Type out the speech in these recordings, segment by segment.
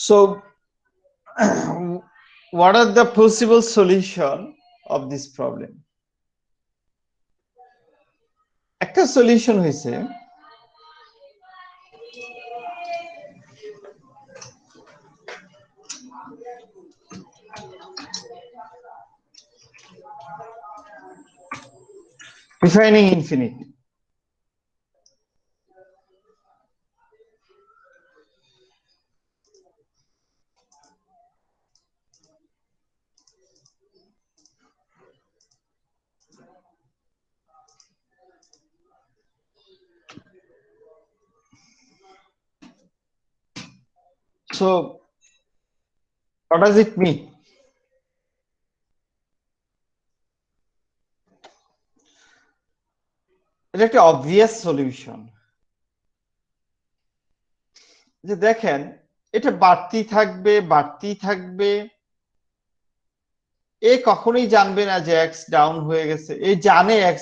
So what are the possible solution of this problem? একটা solution হয়েছে defining infinity. So what does it mean? এটা একটা obvious solution, যে দেখেন এটা বাড়তেই থাকবে, এ কখনোই জানবে না যে x ডাউন হয়ে গেছে, এ জানে x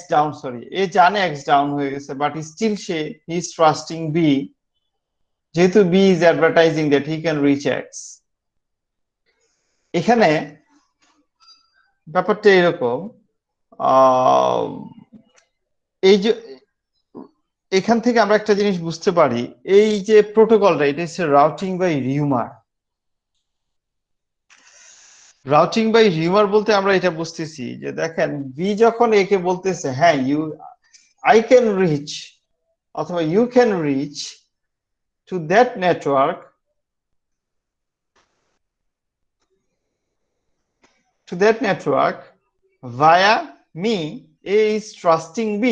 ডাউন হয়ে গেছে, but still he is trusting b, যেহেতু b is advertising that he can reach x. এখানে ব্যাপারটা এরকম, এই যে এখান থেকে আমরা একটা জিনিস বুঝতে পারি, এই যে প্রোটোকলটা, এটা হচ্ছে routing by rumour. Routing by rumour বলতে আমরা এটা বুঝতেছি যে দেখেন বি যখন একে বলতেছে হ্যাঁ আই ক্যান রিচ অথবা you can reach to that network via me, A is trusting B.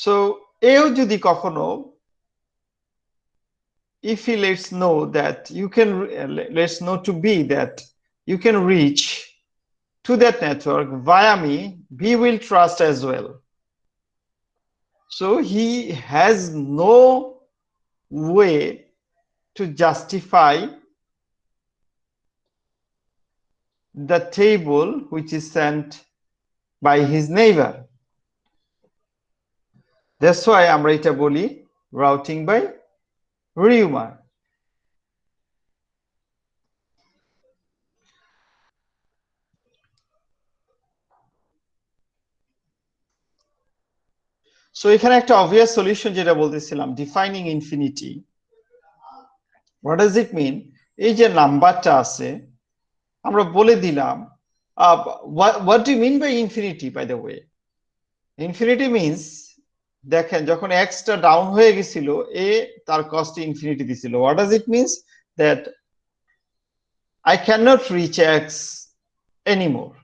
So এও যদি কখনো, if he lets know to B that you can reach to that network via me, B will trust as well. So he has no way to justify the table which is sent by his neighbor. That's why আমরা এটা বলি routing by rumor. So এখানে একটা obvious solution যেটা বলতেছিলাম, defining infinity. What does it mean? এই যে নাম্বারটা আছে আমরা বলে দিলাম, what do you mean by infinity, by the way? Infinity means, দেখেন যখন x টা ডাউন হয়ে গেছিল, a তার কস্ট ইনফিনিটি দিছিল. What does it means? That I cannot reach x anymore.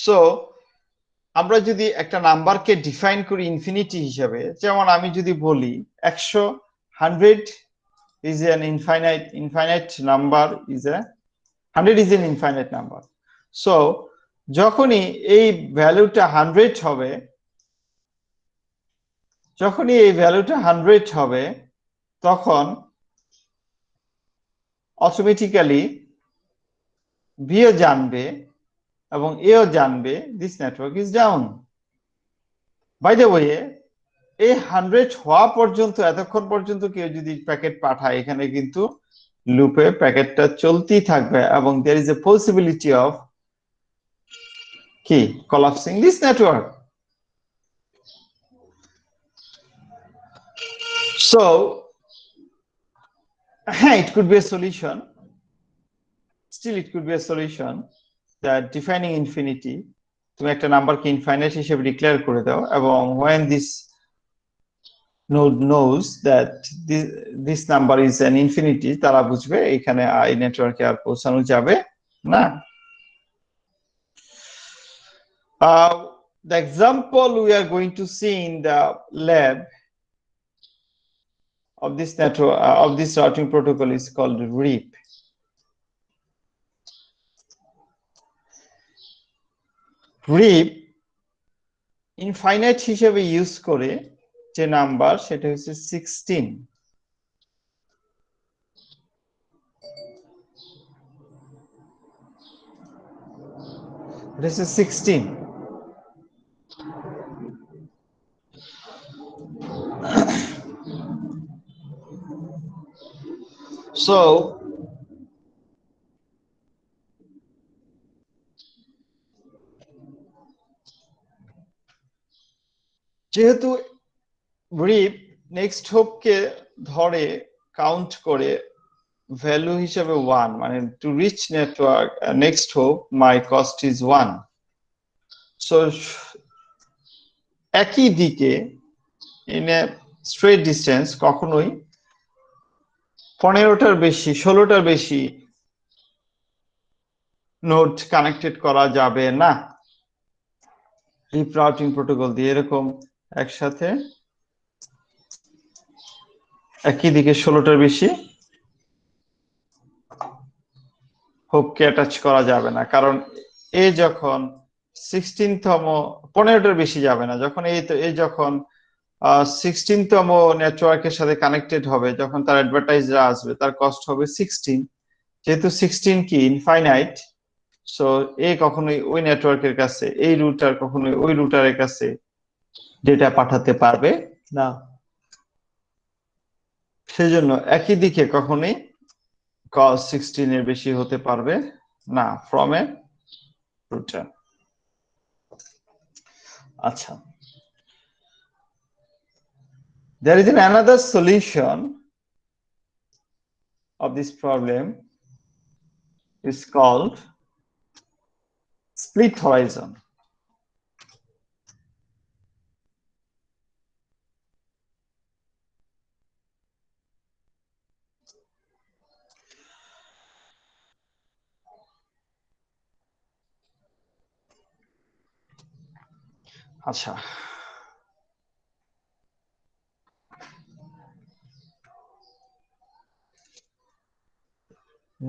So আমরা যদি একটা নাম্বারকে ডিফাইন করি ইনফিনিটি হিসাবে, যেমন আমি যদি বলি 100 is an infinite number, 100 is an infinite number. So যখনই এই ভ্যালুটা 100 হবে, তখন অটোমেটিক্যালি বিও জানবে এবং এও জানবে this network is down. By the way, এই 100 হওয়া পর্যন্ত, এতক্ষণ পর্যন্ত কেউ যদি প্যাকেট পাঠায়, এখানে কিন্তু লুপে প্যাকেটটা চলতেই থাকবে এবং there is a possibility of collapsing this network. So it could be a solution, it could be a solution that defining infinity, তুমি একটা নাম্বারকে ইনফাইনাইট হিসেবে ডিক্লেয়ার করে দাও, এবং when this node knows that this number is an infinity, তারা বুঝবে এখানে এই নেটওয়ার্কে আর পৌঁছানো যাবে না। The example we are going to see in the lab of this network, of this routing protocol, is called RIP. RIP infinite হিসেবে use করে যে নাম্বার, সেটা হচ্ছে 16। This is 16. So যেহেতু ব্রিফ নেক্সট হোপকে ধরে কাউন্ট করে ভ্যালু হিসেবে 1, মানে to reach network next hope my cost is 1। So একই দিকে ইন এ স্ট্রেট ডিস্টেন্স কখনোই 15টার বেশি 16টার বেশি নোড কানেক্টেড করা যাবে না রিপ রাউটিং প্রোটোকল দিয়ে। এরকম একসাথে একই দিকে 16টার বেশি হোপকে অ্যাটাচ করা যাবে না, কারণ এ যখন 16তম 15টার বেশি যাবে না, যখন এই যখন 16তম নেটওয়ার্কের সাথে কানেক্টেড হবে, যখন তার অ্যাডভার্টাইজার আসবে তার কস্ট হবে 16। যেহেতু 16 কি ইনফাইনাইট, সো এ কখনোই ওই নেটওয়ার্কের কাছে, এই রুটার কখনোই ওই রুটারের কাছে ডেটা পাঠাতে পারবে না। সেজন্য একই দিকে কখনোই কস্ট 16 এর বেশি হতে পারবে না ফ্রম এ রুটার। আচ্ছা, there is another solution of this problem is called split horizon. আচ্ছা,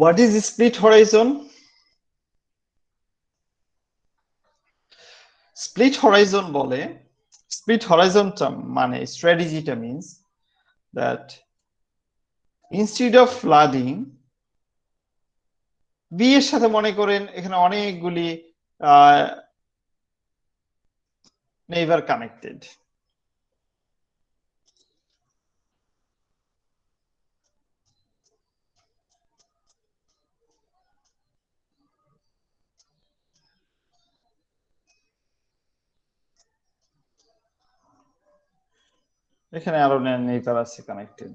what is split horizon? Split horizon বলে, split horizon মানে স্ট্র্যাটেজিটা means that instead of flooding B এর সাথে মনে করেন এখানে অনেকগুলি নেইবার কানেক্টেড, এখানে আরো নেইবার আছে কানেক্টেড।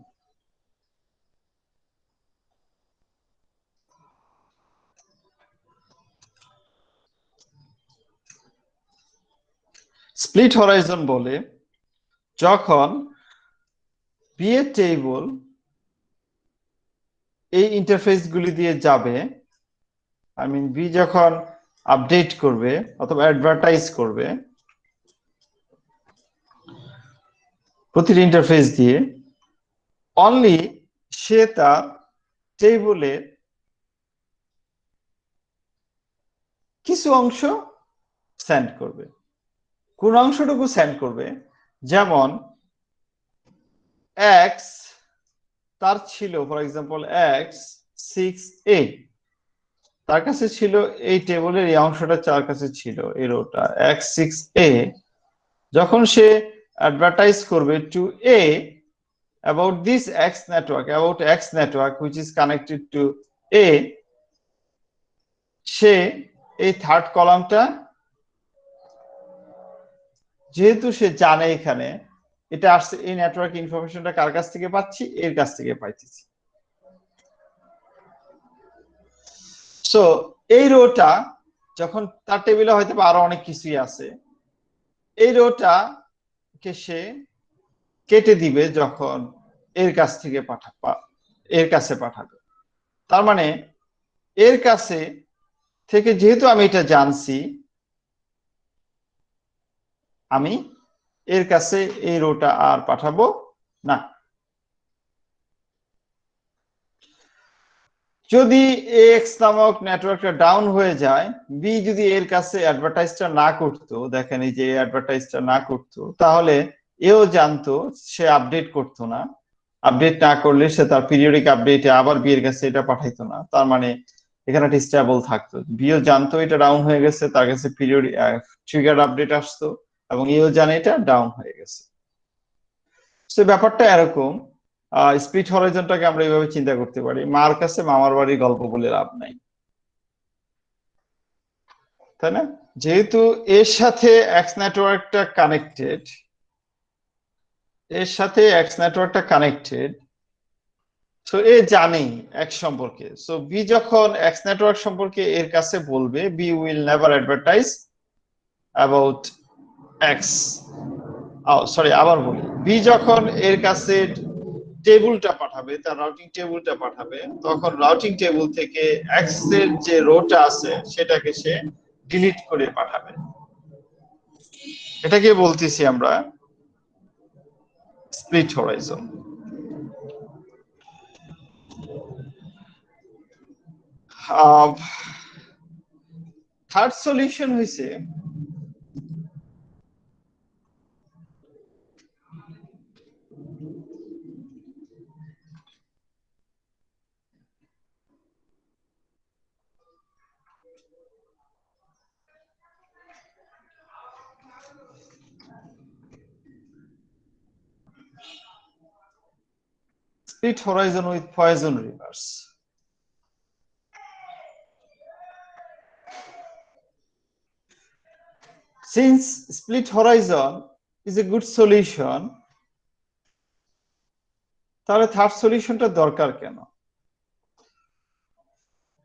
স্প্লিট হরাইজন বলে যখন বি এর টেবল এই ইন্টারফেস গুলি দিয়ে যাবে, আই মিন বি যখন আপডেট করবে অথবা অ্যাডভার্টাইজ করবে প্রতিটি ইন্টারফেস দিয়ে, অনলি সে তার টেবলে কিছু অংশ সেন্ড করবে। কোন অংশটুকু সেন্ড করবে? যেমন এক্স তার ছিল, ফর এক্সাম্পল এক্স 6a, তার কাছে ছিল এই টেবলের এই অংশটা, তার কাছে ছিল এই রোটা x6a। যখন সে অ্যাডভার্টাইজ করবে two a about this x network, about x network which is connected to a, সে এই থার্ড কলামটা, যেহেতু সে জানে এখানে এটা আসছে, এই নেটওয়ার্ক ইনফরমেশনটা কার কাছ থেকে পাচ্ছি, এর কাছ থেকে পাইতেছি। সো এই রোটা যখন তার টেবিলে হয়তো আরো অনেক কিছুই আছে, এই রোটা কে সে কেটে দিবে যখন এর কাছ থেকে এর কাছে পাঠাবে। তার মানে এর কাছে থেকে যেহেতু আমি এটা জানছি, আমি এর কাছে এই রোটা আর পাঠাবো না। যদি এক্স নামক নেটওয়ার্কটা ডাউন হয়ে যায়, বি যদি এর কাছে অ্যাডভার্টাইজটা না করতো, দেখেন এই যে অ্যাডভার্টাইজটা না করতো, তাহলে এও জানতো, সে আপডেট করতো না। আপডেট না করলে সে তার পিরিয়ডিক আপডেটে আবার বি এর কাছে এটা পাঠাইতো না। তার মানে এখানে একটা স্টেবল থাকতো, বিও জানতো এটা ডাউন হয়ে গেছে, তার কাছে পিরিয়ড ট্রিগার আপডেট আসতো, এবং এও জানে এটা ডাউন হয়ে গেছে। তো ব্যাপারটা এরকম, স্প্লিট হরাইজনটাকে আমরা এইভাবে চিন্তা করতে পারি, মার কাছে মামার বাড়ির গল্প বলে লাভ নাই, তাই না? যেহেতু এর সাথে এক্স নেটওয়ার্কটা কানেক্টেড, এর সাথে এক্স নেটওয়ার্কটা কানেক্টেড, সো এ জানেই এক্স সম্পর্কে, সো বি যখন এক্স নেটওয়ার্ক সম্পর্কে এর কাছে বলবে, B will never advertise about X. Sorry, আবার বলি, বি যখন এর কাছে টেবিলটা পাঠাবে, তার রাউটিং টেবিলটা পাঠাবে, তখন রাউটিং টেবিল থেকে এক্স এর যে রোটা আছে সেটাকে সে ডিলিট করে পাঠাবে। এটাকে বলতেছি আমরা স্প্লিট হরাইজন। থার্ড সলিউশন হইছে split horizon with poison rivers. Since split horizon is a good solution, তাহলে থার্ড সলিউশনটা দরকার কেন?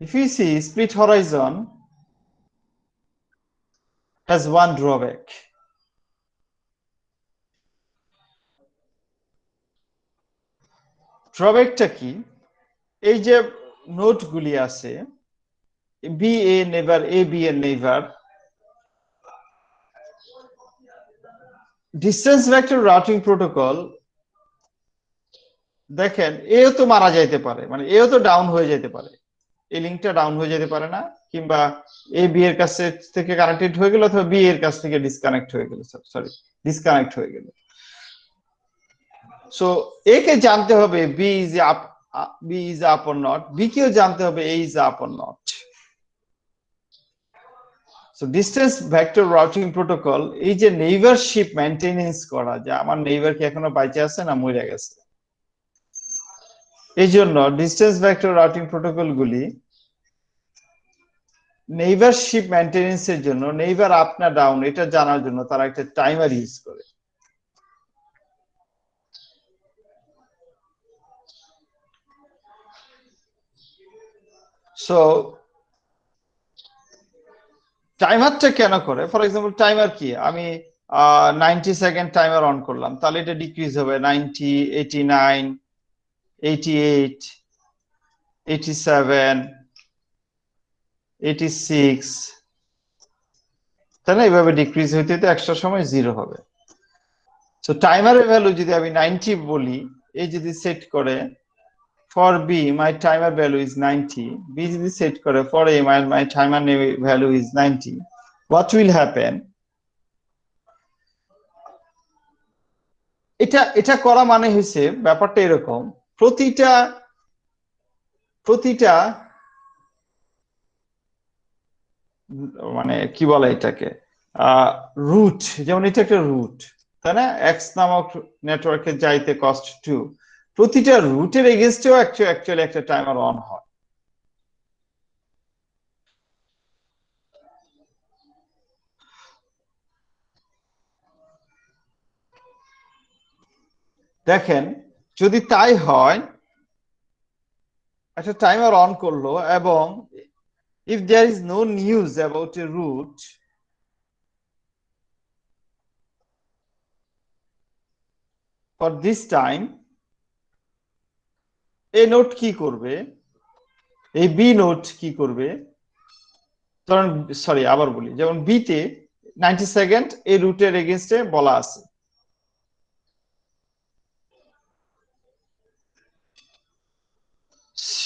If you see, split horizon has one drawback. ড্রব্যাকটা কি? এই যে নোটগুলি আছে, B A never, A B এর never, distance vector routing protocol, দেখেন এও তো মারা যাইতে পারে, মানে এও তো ডাউন হয়ে যেতে পারে, এই লিঙ্কটা ডাউন হয়ে যেতে পারে না, কিংবা এ বি এর কাছে থেকে কানেক্টেড হয়ে গেল, অথবা বি এর কাছ থেকে ডিসকানেক্ট হয়ে গেল, সরি ডিসকানেক্ট হয়ে গেল। সো একে জানতে হবে B is up, B is up or not, B কেও জানতে হবে A is up or not. So distance vector routing protocol, এই যে নেইবারশিপ মেইনটেনেন্স করা, যে আমার নেইবার কি এখনো বাইচে আছে না মরে গেছে, এই জন্য ডিস্টেন্স ভেক্টর রাউটিং প্রোটোকল গুলি নেইবারশিপ মেইনটেনেন্স এর জন্য, নেইবার আপ না ডাউন এটা জানার জন্য তারা একটা টাইমার ইউজ করে। সো টাইমারটা কেন করে? ফর এক্সাম্পল টাইমার কি, আমি 90 সেকেন্ড টাইমার অন করলাম, তাহলে এটা ডিক্রিজ হবে 90, 89, 88, 87, 86, তাই না? এইভাবে ডিক্রিজ হইতে হইতে একটা সময় জিরো হবে। সো টাইমারের ভ্যালু যদি আমি 90 বলি, এই যদি সেট করে for B my timer value is 90, B যদি সেট করে for A my timer value is 90, what will happen? এটা করা মানে হচ্ছে ব্যাপারটা এরকম, প্রতিটা প্রতিটা মানে কি বলে এটাকে, রুট, যেমন এটা একটা রুট, তাই না? এক্স নামক নেটওয়ার্কে যাইতে কস্ট 2, প্রতিটা রুটের এগেইনস্টেও অ্যাকচুয়ালি একটা টাইমার অন হয়। দেখেন যদি তাই হয়, একটা টাইমার অন করলো, এবং if there is no news about a route, for this time a note কি করবে, এই বি নোট কি করবে, ধরুন সরি আবার বলি, যেমন বি তে 90 সেকেন্ড এই রুটের এগেইনস্টে বলা আছে,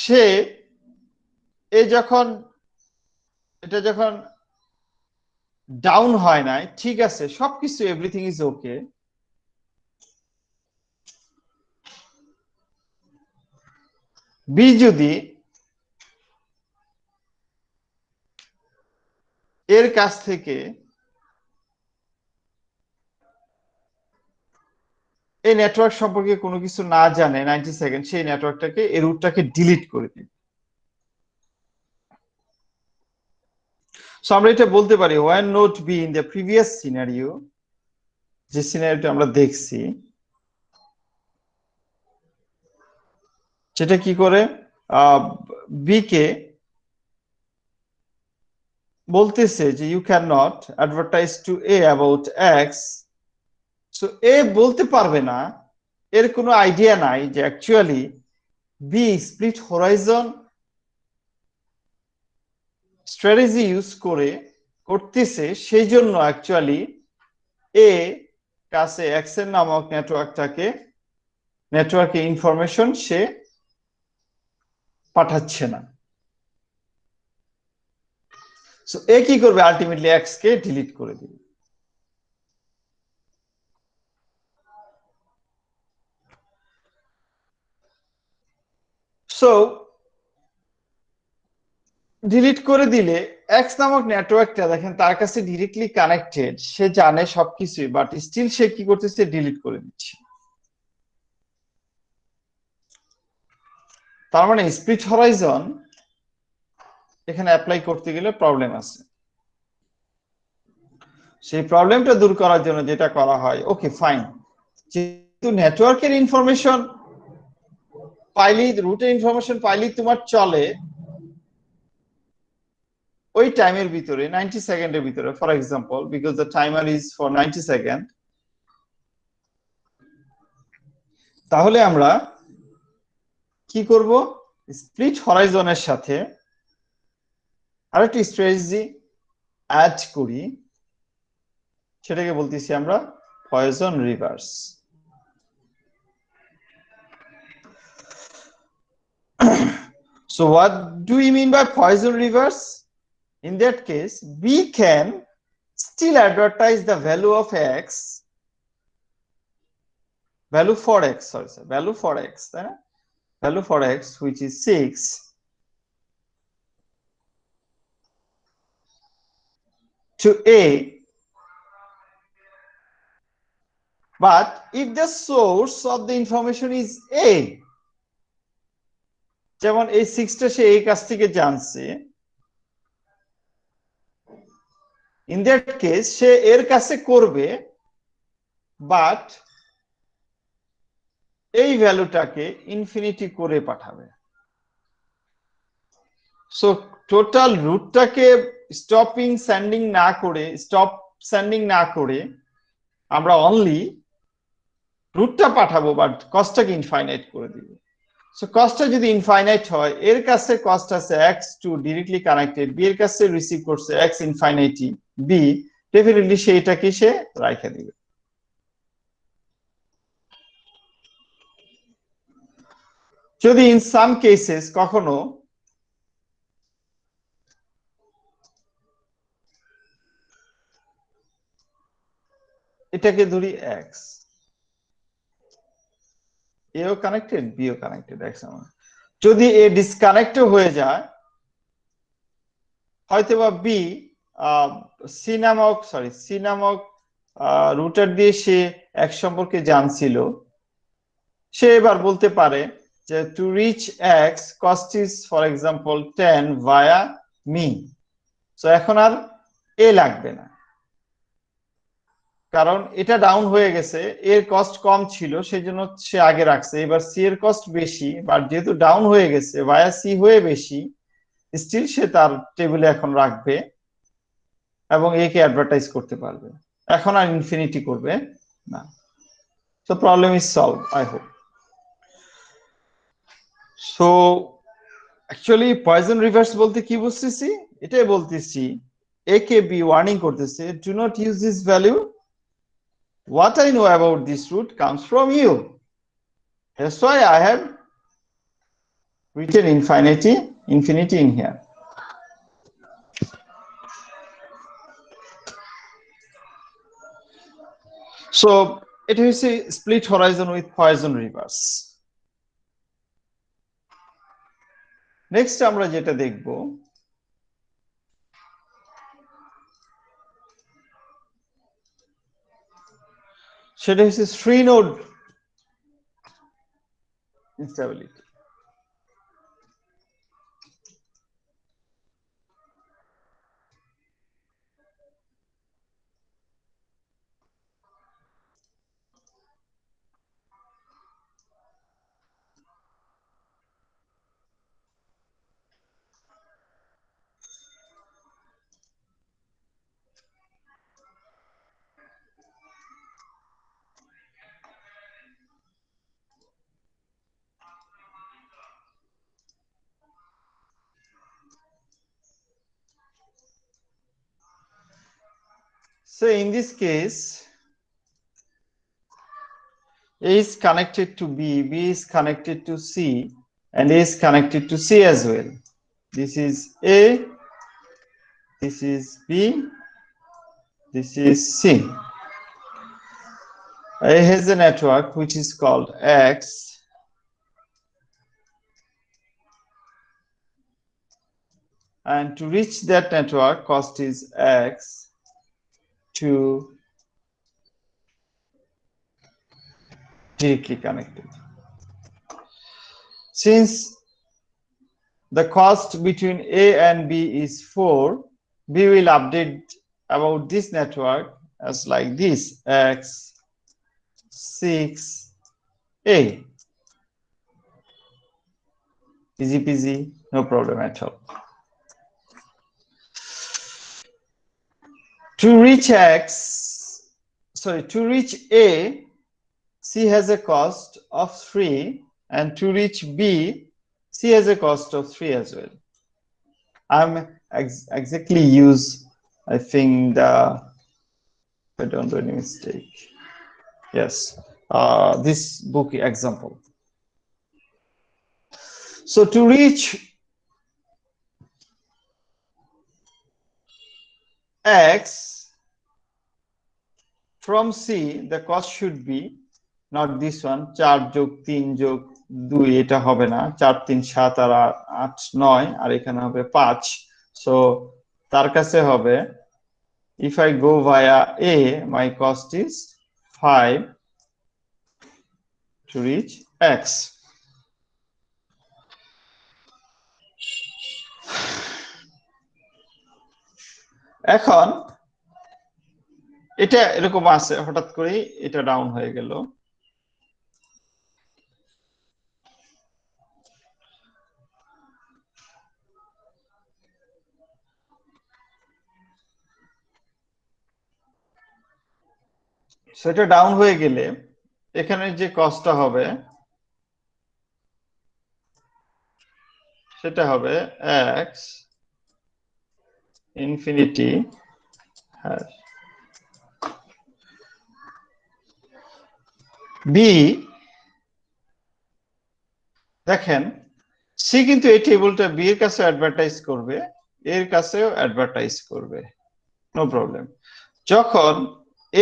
সে এটা যখন ডাউন হয় নাই, ঠিক আছে সবকিছু এভরিথিং ইজ ওকে, বি যদি এর কাছ থেকে এই নেটওয়ার্ক সম্পর্কে কোনো কিছু না জানে 90 সেকেন্ড, সেই নেটওয়ার্কটাকে এই রুটটাকে ডিলিট করে দিবে। সো আমরা এটা বলতে পারি when node b in the previous scenario, যে সিনারিওটা আমরা দেখছি, সেটা কি করে বি কে বলতেছে যে you can not advertise to A about X. So A বলতে পারবে না, এর কোনো আইডিয়া নাই যে actually B split horizon strategy use করে করতেছে, সেই জন্য অ্যাকচুয়ালি এ কাছে এক্সেন নামক নেটওয়ার্কে ইনফরমেশন সে পাঠাচ্ছে না। সো এ কি করবে, আলটিমেটলি এক্স কে ডিলিট করে দিবে। সো ডিলিট করে দিলে এক্স নামক নেটওয়ার্কটা দেখেন তার কাছে ডিরেক্টলি কানেক্টেড, সে জানে সবকিছু, বাট স্টিল সে কি করতেছে, ডিলিট করে দিচ্ছে। তার মানে স্প্লিট হরাইজন এখানে অ্যাপ্লাই করতে গেলে প্রবলেম আছে। সেই প্রবলেমটা দূর করার জন্য যেটা করা হয়, ওকে ফাইন, যেহেতু নেটওয়ার্কের ইনফরমেশন পাইলেই, রুটের ইনফরমেশন পাইলেই তোমার চলে, ওই টাইমের ভিতরে 90 সেকেন্ডের ভিতরে, for example because the timer is for 90 second, তাহলে আমরা কি করব, স্প্লিট হরাইজনের সাথে আরেকটি স্ট্র্যাটেজি অ্যাড করি, সেটাকে বলতেছি আমরা poison reverse. So what do we mean by poison reverse? In that case, we can still advertise the value of x, value for x, value for x, value for x, which is 6, to a, but if the source of the information is a, যেমন এই 6টা সে এই কাছ থেকে জানছে, in that case সে এর কাছে করবে, বাট এই ভ্যালুটাকে ইনফিনিটি করে পাঠাবে। সো টোটাল রুটটাকে স্টপ সেন্ডিং না করে আমরা অনলি রুটটা পাঠাবো, বাট কস্টটাকে ইনফাইনাইট করে দিব। সো কস্টটা যদি ইনফাইনাইট হয়, এর কাছে কস্ট আছে X to directly connected, B এর কাছে রিসিভ করছে এক্স ইনফাইনাইটি বি, ডেফিনেটলি সেইটাকে সে রাইখা দিবে। যদি ইন সাম কেসেস কখনো এটাকে ধরি এক্স, এও কানেক্টেড বিও কানেক্টেড এক্স, যদি এ ডিসকানেক্ট হয়ে যায়, হয়তোবা বি সি নামক রুটার দিয়ে সে এক সম্পর্কে জানছিল, সে এবার বলতে পারে যে to reach x cost is for example 10 via me. So এখন আর এ লাগবে না, কারণ এটা ডাউন হয়ে গেছে, এর কস্ট কম ছিল সেই জন্য সে আগে রাখছে, এবার সি এর কস্ট বেশি, বাট যেহেতু ডাউন হয়ে গেছে ভায়া সি হয়ে বেশি, স্টিল সে তার টেবিলে এখন রাখবে এবং এ কে অ্যাডভার্টাইজ করতে পারবে, এখন আর ইনফিনিটি করবে না। So problem is solve, I hope. So actually poison reverse বলতে কি বুঝতেছি, এটাই বলতেছি এ কে বি ওয়ার্নিং করতেছে, do not use this value, what I know about this root comes from you, that's why I have written infinity in here. So it is a split horizon with Poisson reverse. Next আমরা যেটা দেখব, সেটা হচ্ছে 3 node instability. So in this case, A is connected to B, B is connected to C, and A is connected to C as well. This is A, this is B, this is C. A has a network which is called X, and to reach that network, cost is X to directly connected. Since the cost between A and B is 4, B will update about this network as like this, X 6 A. Easy peasy, no problem at all. To reach A, C has a cost of 3, and to reach B, C has a cost of 3 as well. I'm exactly use, I think I don't do any mistake. Yes, this book example. So to reach X from C, the cost should be not this one, 4 যোগ 3 যোগ 2, এটা হবে না, 4 3 7 আর 8 9, আর এখানে হবে 5। So তার কাছে হবে, if I go via A, my cost is 5 to reach X. এখন এটা এরকম আছে, হঠাৎ করে এটা ডাউন হয়ে গেল। সেটা ডাউন হয়ে গেলে এখানে যে কস্টটা হবে সেটা হবে x ইনফিনিটি b। দেখেন সি কিন্তু এই টেবিলটা বি এর কাছে অ্যাডভার্টাইজ করবে, এর কাছেও অ্যাডভার্টাইজ করবে, নো প্রবলেম। যখন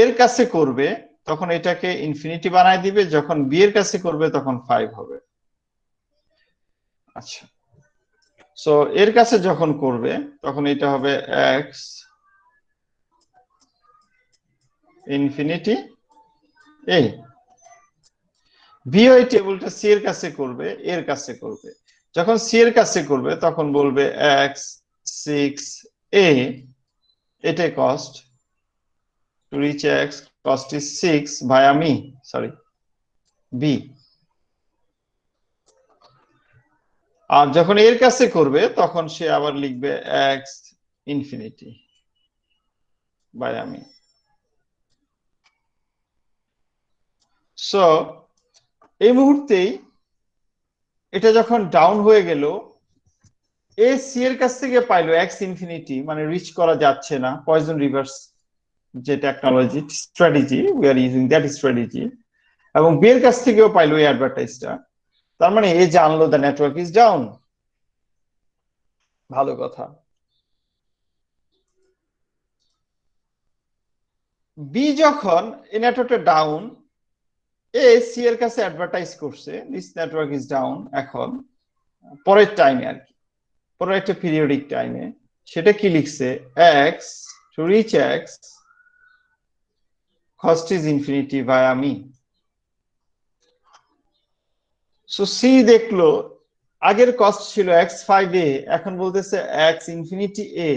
এর কাছে করবে তখন এটাকে ইনফিনিটি বানায় দিবে, যখন বি এর কাছে করবে তখন 5 হবে। আচ্ছা, সো এর কাছে যখন করবে তখন এটা হবে x ইনফিনিটি a। বি ওই টেবিলটা সি এর কাছে করবে, এর কাছে করবে, যখন সি এর কাছে করবে তখন বলবে x 6 a, এটাই cost. to reach x cost is 6 via me, sorry b। আর যখন এর কাছে করবে তখন সে আবার লিখবে x infinity via me। So এই মুহূর্তেই এটা যখন ডাউন হয়ে গেল, এ সি এর কাছ থেকে পাইলো এক্স ইনফিনিটি, মানে রিচ করা যাচ্ছে না, পয়জন রিভার্স যে technology strategy, we are using that strategy, এবং বি এর কাছ থেকেও পাইলো এই অ্যাডভার্টাইজটা। তার মানে এ জানলো দ্য নেটওয়ার্ক ইজ ডাউন, ভালো কথা। বি যখন এই নেটওয়ার্কটা ডাউন, এ সি এর কাছে অ্যাডভার্টাইজ করছে দিস নেটওয়ার্ক ইজ ডাউন, এখন পরের টাইমে আর কি, পরের একটা পিরিয়ডিক টাইমে সেটা কি লিখছে, x to reach x cost is infinity via me. So C দেখলো আগের কস্ট ছিল x5a, এখন বলতেছে x ইনফিনিটি a,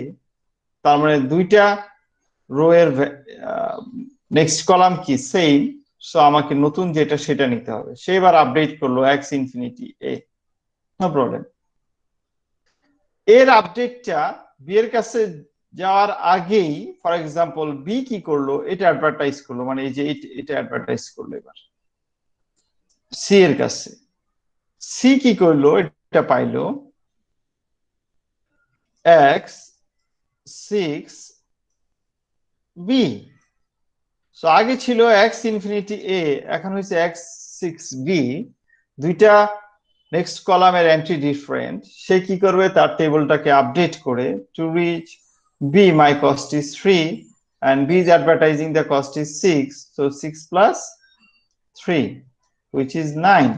তার মানে দুইটা রো এর নেক্সট কলাম কি সেম, সো আমাকে নতুন যেটা সেটা নিতে হবে। সে এবার আপডেট করলো x infinity a, no problem. এর আপডেটটা বি এর কাছে যাওয়ার আগেই ফর এক্সাম্পল বি কি করলো, এটা অ্যাডভার্টাইজ করলো, মানে এই যে এটা অ্যাডভার্টাইজ করলো এবার সি এর কাছে। সি কি করলো, এটা পাইলো x6 b, সো আগে ছিল x ইনফিনিটি a, এখন হয়েছে x6 b, দুইটা নেক্সট কলামের এন্ট্রি ডিফারেন্ট। সে কি করবে, তার টেবিলটাকে আপডেট করে to reach b my cost is 3 and b is advertising the cost is 6, so 6 plus 3 which is 9,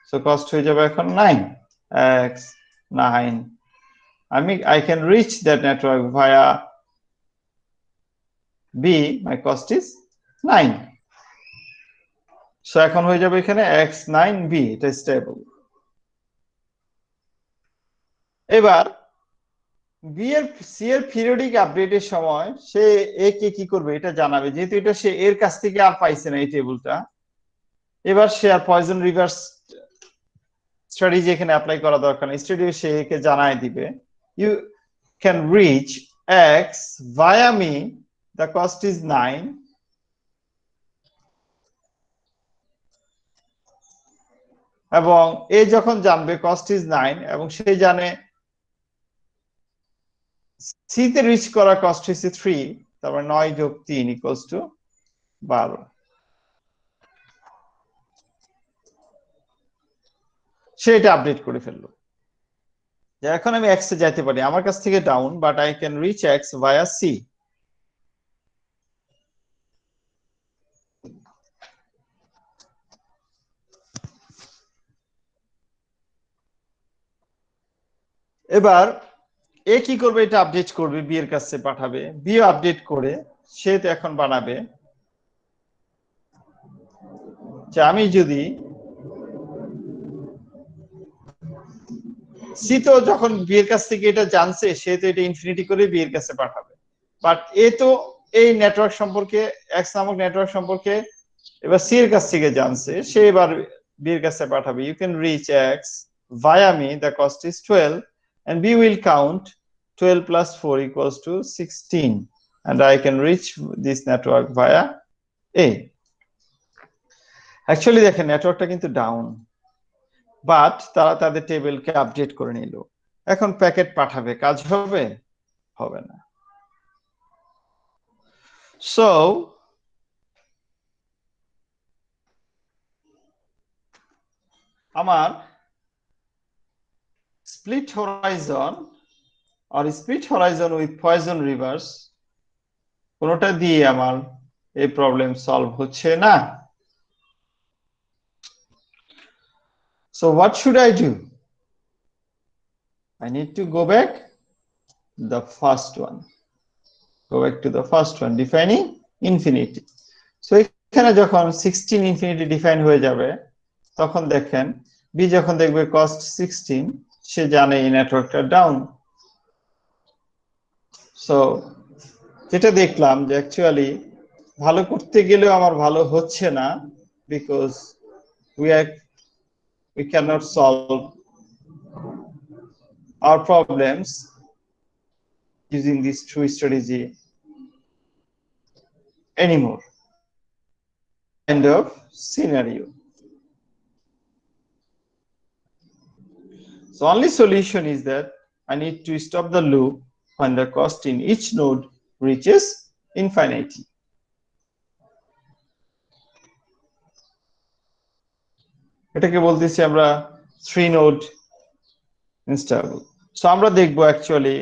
so cost হয়ে যাবে এখন 9 x 9। I can reach that network via b, my cost is 9, so এখন হয়ে যাবে এখানে x9b, এটা stable. এবার B এর সি এর পিরিয়ডিক আপডেটের সময় সে এ কে কি করবে এটা জানাবে, যেহেতু এটা সে এর কাছ থেকে আর পাইছে না এই টেবিলটা, এবার সে আর পয়জন রিভার্স স্ট্র্যাটেজি এখানে অ্যাপ্লাই করা দরকার নেই, স্ট্র্যাটেজি সে একে জানায় দিবে you can reach X via me, the cost is 9, এবং এ যখন জানবে কস্ট ইজ 9 এবং সে জানে সি তে রিচ করা কস্ট হচ্ছে 3, তারপর 9 যোগ 3 ইকুয়ালস টু 12। সে এটা আপডেট করে ফেললো যে এখন আমি এক্স এ যাইতে পারি, আমার কাছ থেকে down, but I can reach X via C. এবার এ কি করবে, এটা আপডেট করবে, বি এর কাছে পাঠাবে, বি আপডেট করে সে তো এখন বানাবে যে আমি যদি সি তো যখন বি এর কাছ থেকে এটা জানছে, সে তো এটা ইনফিনিটি করে বি এর কাছে পাঠাবে, বাট এ তো এই নেটওয়ার্ক সম্পর্কে, এক্স নামক নেটওয়ার্ক সম্পর্কে এবার সি এর কাছ থেকে জানছে, সে এবার বি এর কাছে পাঠাবে you can reach X via me, the cost is 12 and b will count 12 plus 4 equals to 16 and I can reach this network via a. Actually দেখেন নেটওয়ার্কটা কিন্তু ডাউন, বাট তারা তাদের টেবিলকে আপডেট করে নিল, এখন প্যাকেট পাঠাবে, কাজ হবে? হবে না। সো আমার স্প্লিট হরাইজন আর split horizon with poison reverse কোনোটা দিয়ে আমার এই প্রবলেম সলভ হচ্ছে না। So what should I do? I need to go back the first one. Go back to the first one, defining infinity. So এখানে যখন 16 infinity define হয়ে যাবে তখন দেখেন বি যখন দেখবে কস্ট 16, সে জানে এই নেটওয়ার্কটা ডাউন। সো যেটা দেখলাম যে অ্যাকচুয়ালি ভালো করতে গেলেও আমার ভালো হচ্ছে না, because we cannot solve our problems using this true strategy anymore. End of scenario. So only solution is that I need to stop the loop when the cost in each node reaches infinity. এটাকে বলতেছি আমরা 3 node instable. So আমরা দেখবো actually